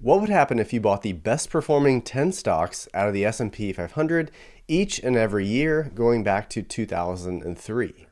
What would happen if you bought the best performing 10 stocks out of the S&P 500 each and every year going back to 2003?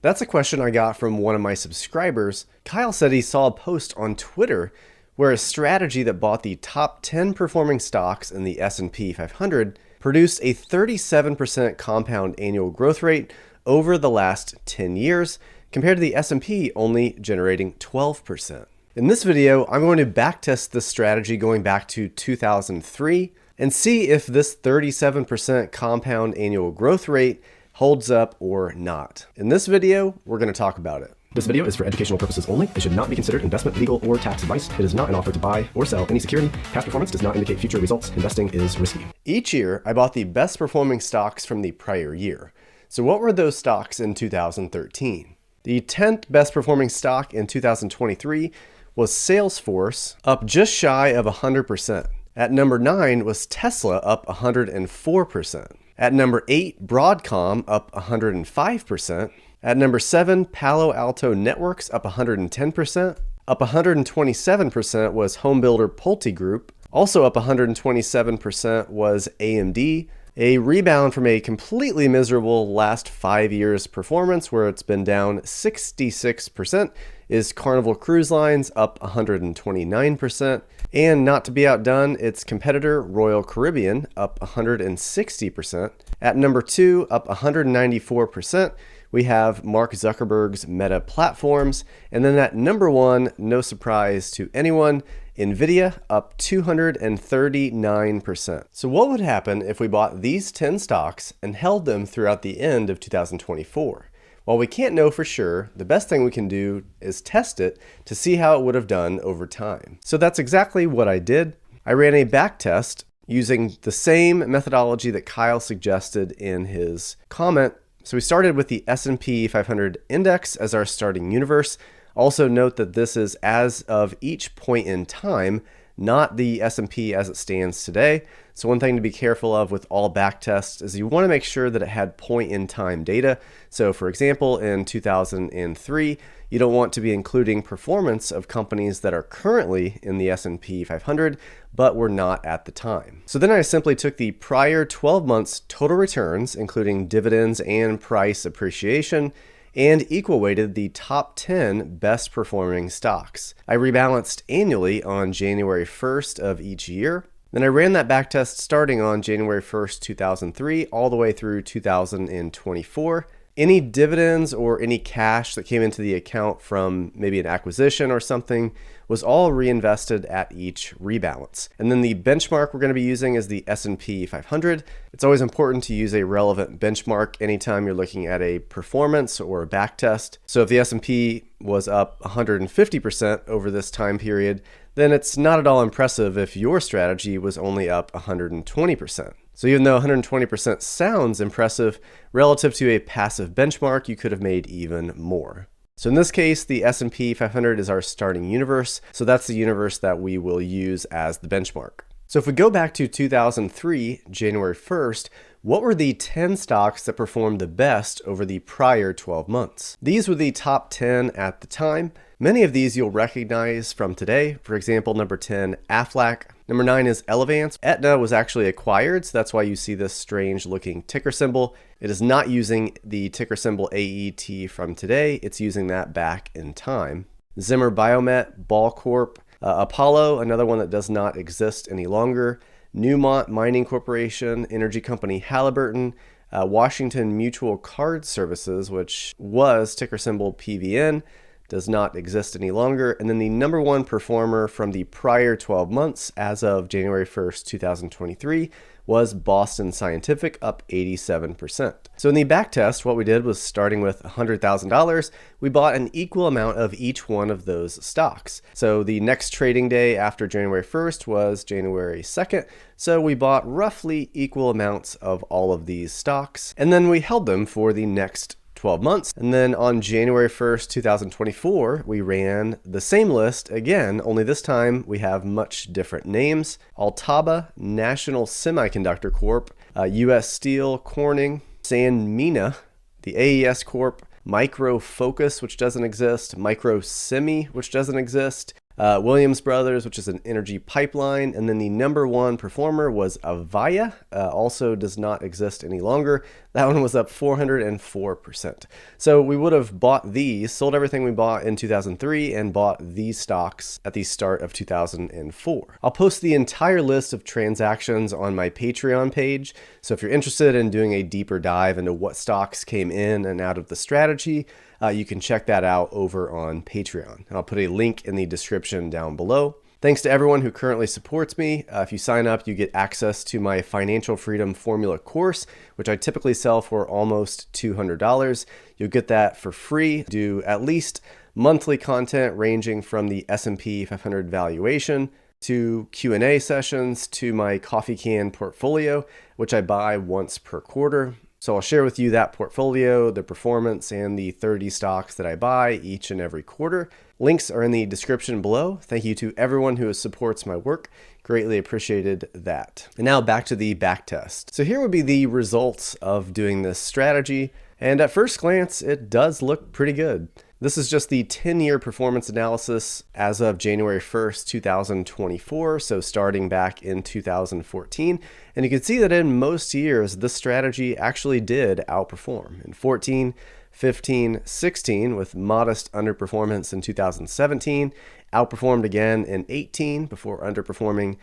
That's a question I got from one of my subscribers. Kyle said he saw a post on Twitter where a strategy that bought the top 10 performing stocks in the S&P 500 produced a 37% compound annual growth rate over the last 10 years, compared to the S&P only generating 12%. In this video, I'm going to backtest this strategy going back to 2003 and see if this 37% compound annual growth rate holds up or not. In this video, we're going to talk about it. This video is for educational purposes only. It should not be considered investment, legal, or tax advice. It is not an offer to buy or sell any security. Past performance does not indicate future results. Investing is risky. Each year, I bought the best performing stocks from the prior year. So what were those stocks in 2013? The 10th best performing stock in 2023 was Salesforce, up just shy of 100%. At number 9 was Tesla, up 104%. At number 8, Broadcom, up 105%. At number 7, Palo Alto Networks, up 110%. Up 127% was homebuilder PulteGroup. Also up 127% was AMD. A rebound from a completely miserable last 5 years performance where it's been down 66% is Carnival Cruise Lines, up 129%. And not to be outdone, its competitor Royal Caribbean, up 160%. At number 2, up 194%, we have Mark Zuckerberg's Meta Platforms. And then at number 1, no surprise to anyone, Nvidia, up 239%. So what would happen if we bought these 10 stocks and held them throughout the end of 2024? While we can't know for sure, the best thing we can do is test it to see how it would have done over time. So that's exactly what I did. I ran a backtest using the same methodology that Kyle suggested in his comment. So we started with the S&P 500 index as our starting universe. Also note that this is as of each point in time, not the S&P as it stands today. So one thing to be careful of with all backtests is you want to make sure that it had point in time data. So for example, in 2003, you don't want to be including performance of companies that are currently in the S&P 500, but were not at the time. So then I simply took the prior 12 months total returns, including dividends and price appreciation, and equal weighted the top 10 best performing stocks. I rebalanced annually on January 1st of each year. Then I ran that backtest starting on January 1st, 2003, all the way through 2024. Any dividends or any cash that came into the account from maybe an acquisition or something was all reinvested at each rebalance. And then the benchmark we're going to be using is the S&P 500. It's always important to use a relevant benchmark anytime you're looking at a performance or a backtest. So if the S&P was up 150% over this time period, then it's not at all impressive if your strategy was only up 120%. So even though 120% sounds impressive, relative to a passive benchmark, you could have made even more. So in this case, the S&P 500 is our starting universe. So that's the universe that we will use as the benchmark. So if we go back to 2003, January 1st, what were the 10 stocks that performed the best over the prior 12 months? These were the top 10 at the time. Many of these you'll recognize from today. For example, number 10, Aflac. Number 9 is Elevance. Aetna was actually acquired, so that's why you see this strange looking ticker symbol. It is not using the ticker symbol AET from today. It's using that back in time. Zimmer Biomet, Ball Corp, Apollo, another one that does not exist any longer. Newmont Mining Corporation, energy company Halliburton, Washington Mutual Card Services, which was ticker symbol PVN, does not exist any longer. And then the number 1 performer from the prior 12 months as of January 1st, 2023 was Boston Scientific, up 87%. So in the backtest, what we did was starting with $100,000, we bought an equal amount of each one of those stocks. So the next trading day after January 1st was January 2nd. So we bought roughly equal amounts of all of these stocks, and then we held them for the next 12 months. And then on January 1st, 2024, we ran the same list again, only this time we have much different names. Altaba, National Semiconductor Corp, US Steel, Corning, Sanmina, the AES Corp, Micro Focus, which doesn't exist, Micro Semi, which doesn't exist, Williams Brothers, which is an energy pipeline. And then the number one performer was Avaya, also does not exist any longer. That one was up 404%. So we would have bought these, sold everything we bought in 2003 and bought these stocks at the start of 2004. I'll post the entire list of transactions on my Patreon page. So if you're interested in doing a deeper dive into what stocks came in and out of the strategy, you can check that out over on Patreon. And I'll put a link in the description down below. Thanks to everyone who currently supports me. If you sign up, you get access to my Financial Freedom Formula course, which I typically sell for almost $200. You'll get that for free. Do at least monthly content ranging from the S&P 500 valuation to Q&A sessions to my coffee can portfolio, which I buy once per quarter. So I'll share with you that portfolio, the performance, and the 30 stocks that I buy each and every quarter. Links are in the description below. Thank you to everyone who supports my work. Greatly appreciated that. And now back to the backtest. So here would be the results of doing this strategy. And at first glance, it does look pretty good. This is just the 10-year performance analysis as of January 1st, 2024, so starting back in 2014. And you can see that in most years, this strategy actually did outperform. In 14, 15, 16, with modest underperformance in 2017, outperformed again in 18 before underperforming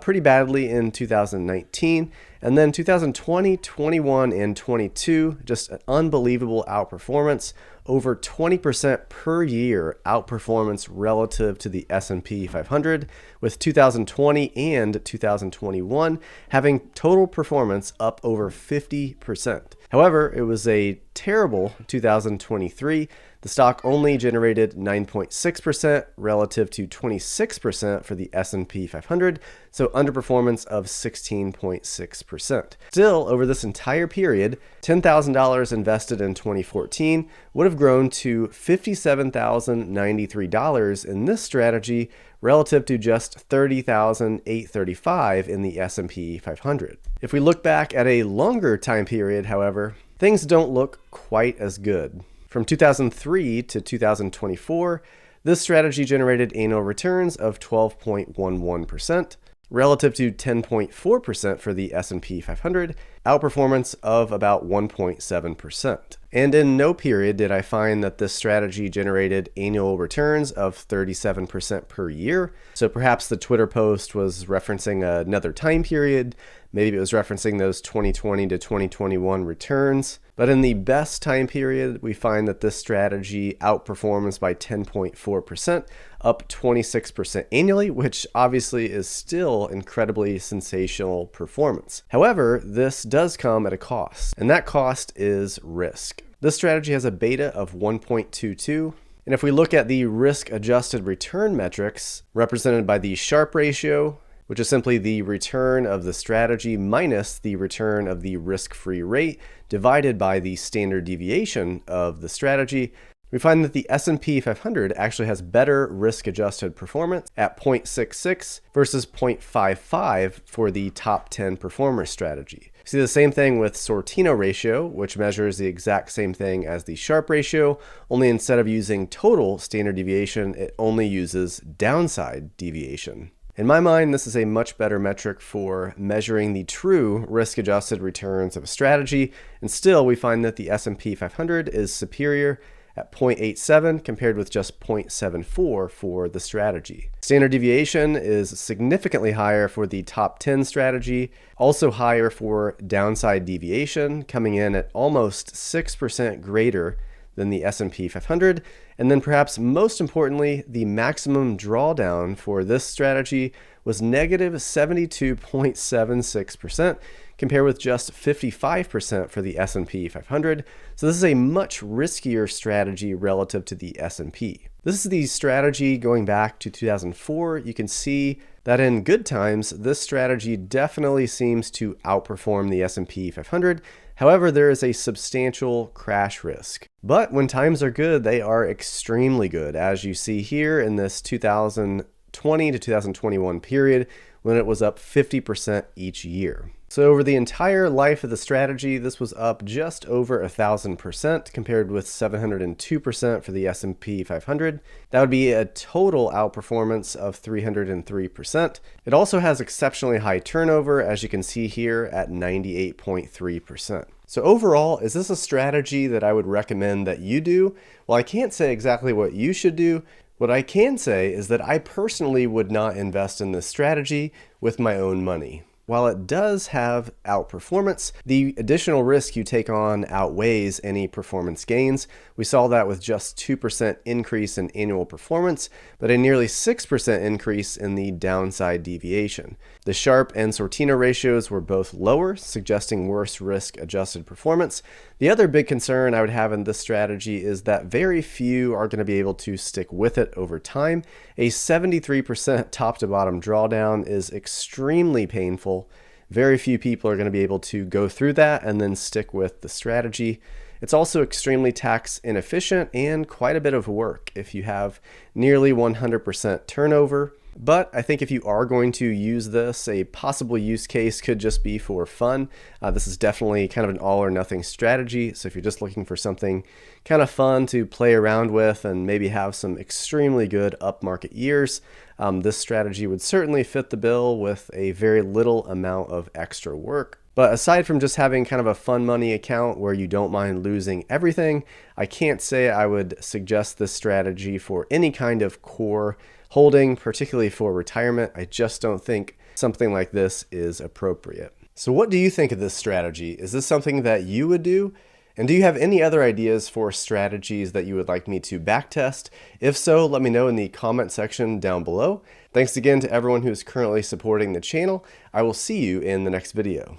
pretty badly in 2019, and then 2020, 21, and 22, just an unbelievable outperformance, over 20% per year outperformance relative to the S&P 500, with 2020 and 2021 having total performance up over 50%. However, it was a terrible 2023. The stock only generated 9.6% relative to 26% for the S&P 500, so underperformance of 16.6%. Still, over this entire period, $10,000 invested in 2014 would have grown to $57,093 in this strategy relative to just $30,835 in the S&P 500. If we look back at a longer time period, however, things don't look quite as good. From 2003 to 2024, this strategy generated annual returns of 12.11%, relative to 10.4% for the S&P 500, outperformance of about 1.7%. And in no period did I find that this strategy generated annual returns of 37% per year. So perhaps the Twitter post was referencing another time period. Maybe it was referencing those 2020 to 2021 returns. But in the best time period, we find that this strategy outperforms by 10.4%, up 26% annually, which obviously is still incredibly sensational performance. However, this does come at a cost, and that cost is risk. This strategy has a beta of 1.22. And if we look at the risk-adjusted return metrics represented by the Sharpe ratio, which is simply the return of the strategy minus the return of the risk-free rate divided by the standard deviation of the strategy, we find that the S&P 500 actually has better risk-adjusted performance at 0.66 versus 0.55 for the top 10 performer strategy. See the same thing with Sortino ratio, which measures the exact same thing as the Sharpe ratio, only instead of using total standard deviation, it only uses downside deviation. In my mind, this is a much better metric for measuring the true risk-adjusted returns of a strategy, and still we find that the S&P 500 is superior at 0.87 compared with just 0.74 for the strategy. Standard deviation is significantly higher for the top 10 strategy, also higher for downside deviation, coming in at almost 6% greater than the S&P 500. And then perhaps most importantly, the maximum drawdown for this strategy was negative 72.76%, compared with just 55% for the S&P 500. So this is a much riskier strategy relative to the S&P. This is the strategy going back to 2004. You can see that in good times, this strategy definitely seems to outperform the S&P 500. However, there is a substantial crash risk. But when times are good, they are extremely good, as you see here in this 2020 2020 to 2021 period when it was up 50% each year. So over the entire life of the strategy, this was up just over 1,000% compared with 702% for the S&P 500. That would be a total outperformance of 303%. It also has exceptionally high turnover, as you can see here at 98.3%. So overall, is this a strategy that I would recommend that you do? Well, I can't say exactly what you should do. What I can say is that I personally would not invest in this strategy with my own money. While it does have outperformance, the additional risk you take on outweighs any performance gains. We saw that with just 2% increase in annual performance, but a nearly 6% increase in the downside deviation. The Sharpe and Sortino ratios were both lower, suggesting worse risk-adjusted performance. The other big concern I would have in this strategy is that very few are going to be able to stick with it over time. A 73% top-to-bottom drawdown is extremely painful. Very few people are going to be able to go through that and then stick with the strategy. It's also extremely tax inefficient and quite a bit of work if you have nearly 100% turnover. But I think if you are going to use this, a possible use case could just be for fun. This is definitely kind of an all or nothing strategy. So if you're just looking for something kind of fun to play around with and maybe have some extremely good upmarket years, this strategy would certainly fit the bill with a very little amount of extra work. But aside from just having kind of a fun money account where you don't mind losing everything, I can't say I would suggest this strategy for any kind of core holding, particularly for retirement. I just don't think something like this is appropriate. So what do you think of this strategy? Is this something that you would do? And do you have any other ideas for strategies that you would like me to backtest? If so, let me know in the comment section down below. Thanks again to everyone who is currently supporting the channel. I will see you in the next video.